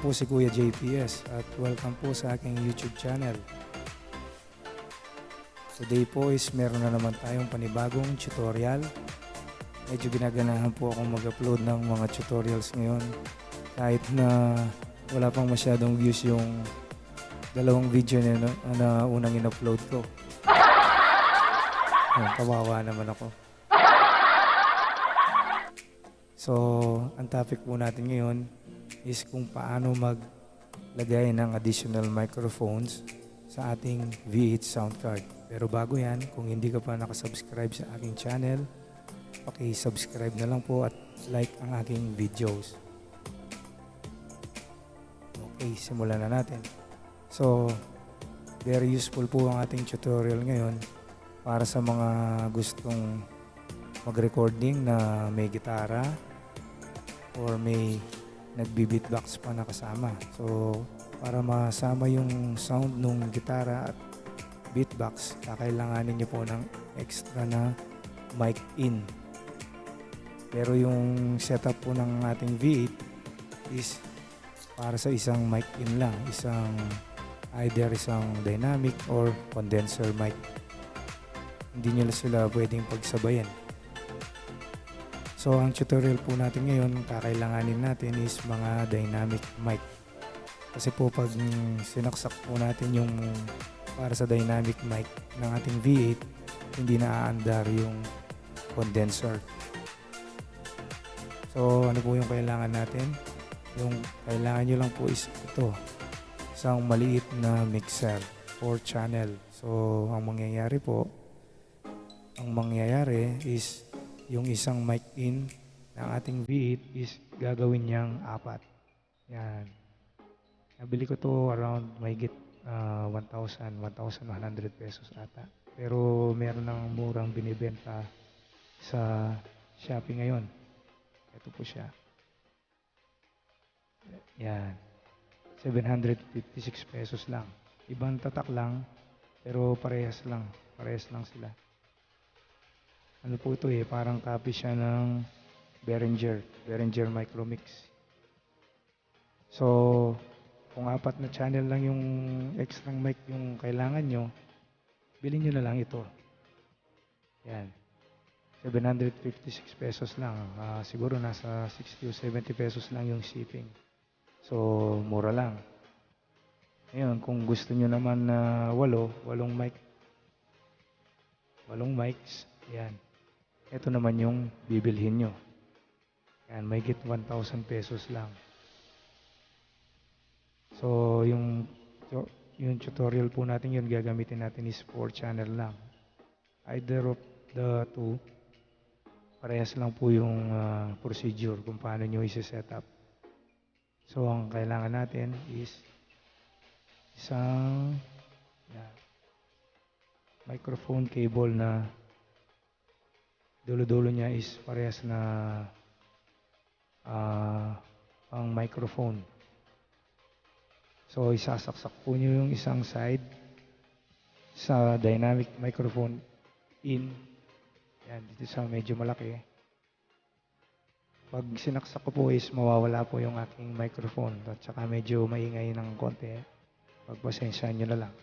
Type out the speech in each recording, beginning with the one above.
po si Kuya JPS at welcome po sa aking YouTube channel. Today po is meron na naman tayong panibagong tutorial. Medyo ginaganahan po akong mag-upload ng mga tutorials ngayon kahit na wala pang masyadong views yung dalawang video na unang in-upload ko. Kawawa naman ako. So, ang topic po natin ngayon is kung paano maglagay ng additional microphones sa ating V8 sound card. Pero bago yan, kung hindi ka pa nakasubscribe sa aking channel, paki-subscribe na lang po at like ang aking videos. Okay, simulan na natin. So, very useful po ang ating tutorial ngayon para sa mga gustong mag-recording na may gitara or may nagbi-beatbox pa na kasama. So, para masama yung sound ng gitara at beatbox, kakailanganin nyo po ng extra na mic in. Pero yung setup po ng ating V8 is para sa isang mic in lang. Either isang dynamic or condenser mic. Hindi nyo sila pwedeng pagsabayan. So, ang tutorial po natin ngayon, kakailanganin natin is mga dynamic mic. Kasi po pag sinaksak po natin yung para sa dynamic mic ng ating V8, hindi na aandar yung condenser. So, ano po yung kailangan natin? Yung kailangan nyo lang po is ito, isang maliit na mixer or channel. So, ang mangyayari is yung isang mic in ng ating V8 is gagawin niyang 4. Yan. Nabili ko to around mahigit 1,100 pesos ata. Pero meron ng murang binibenta sa Shopee ngayon. Ito po siya. Yan. 756 pesos lang. Ibang tatak lang, pero parehas lang. Parehas lang sila. Ano po ito parang copy siya ng Behringer Micromix. So, kung 4 na channel lang yung extra mic yung kailangan nyo, bilhin nyo na lang ito. Yan. 756 pesos lang. Siguro nasa 60 o 70 pesos lang yung shipping. So, mura lang. Ngayon, kung gusto nyo naman na 8 mics, yan. Ito naman yung bibilhin nyo. Yan, may get 1,000 pesos lang. So, yung tutorial po natin yun, gagamitin natin is 4 channel lang. Either of the two, parehas lang po yung procedure kung paano nyo isi-set up. So, ang kailangan natin is isang microphone cable na dulo-dulo niya is parehas na pang microphone. So, isasaksak po nyo yung isang side sa dynamic microphone in. Yan, dito sa medyo malaki. Pag sinaksak ko po is mawawala po yung aking microphone at saka medyo maingay ng konti. Pagpasensyahan nyo na lang.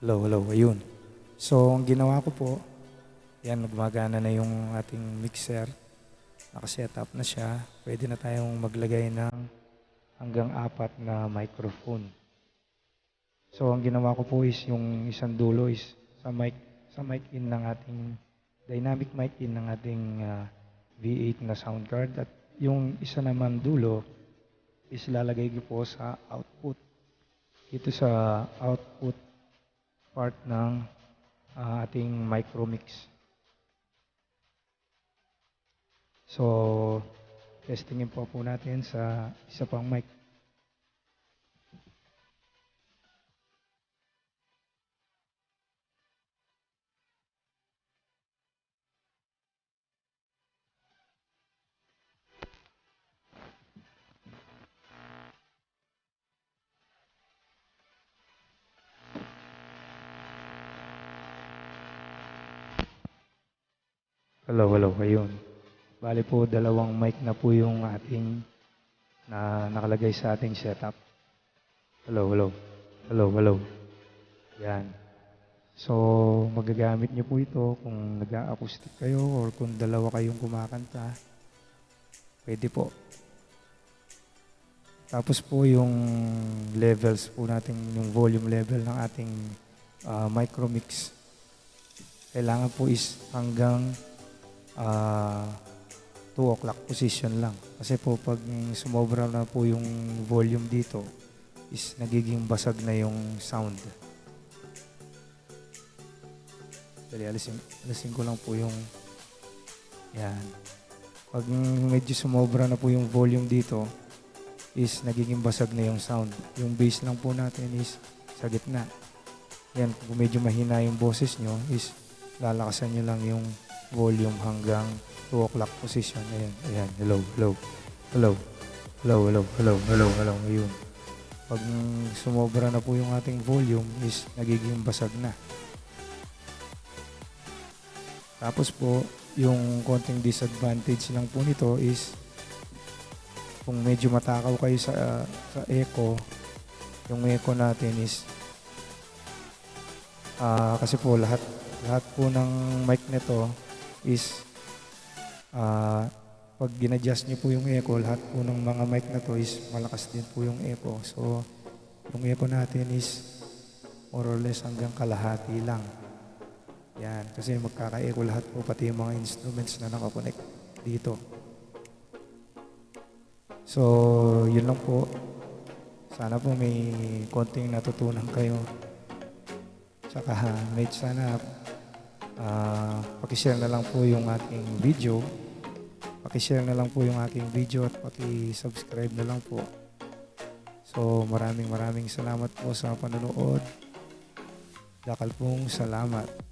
Hello, ayun. So, ang ginawa ko po, yan, gumagana na yung ating mixer. Nakasetup na siya. Pwede na tayong maglagay ng hanggang 4 na microphone. So, ang ginawa ko po is yung isang dulo is sa mic in ng ating dynamic mic in ng ating V8 na sound card. At yung isa naman dulo is lalagay ko po sa output. Ito sa output part ng ating micromix. So, testingin po natin sa isa pang mic. Hello, hello, ayun. Bali po, dalawang mic na po yung ating na nakalagay sa ating setup. Hello, hello. Hello, hello. Yan. So, magagamit niyo po ito kung nag-acoustic kayo or kung dalawa kayong kumakanta. Pwede po. Tapos po yung levels po natin, yung volume level ng ating micromix. Kailangan po is hanggang 2 o'clock position lang. Kasi po pag sumobra na po yung volume dito, is nagiging basag na yung sound. Dali, alisin ko lang po yung yan. Pag medyo sumobra na po yung volume dito, is nagiging basag na yung sound. Yung bass lang po natin is sa gitna. Yan, kung medyo mahina yung boses nyo, is lalakasan nyo lang yung volume hanggang 2 o'clock position. Ayan, ayan, hello, hello, hello, hello, hello, hello, hello, hello, ayun. Pag sumobra na po yung ating volume, is nagiging basag na. Tapos po, yung konting disadvantage lang po nito is kung medyo matakaw kayo sa echo, yung echo natin is kasi po lahat po ng mic nito is pag ginadjust niyo po yung echo, lahat po ng mga mic na to is malakas din po yung echo. So, yung echo natin is more or less hanggang kalahati lang. Yan, kasi magkaka-echo lahat po, pati yung mga instruments na nakakonect dito. So, yun lang po. Sana po may konting natutunan kayo. Tsaka sana pakishare na lang po yung aking video. Pakishare na lang po yung aking video at pakisubscribe na lang po. So, maraming salamat po sa panonood. Dakal pong salamat.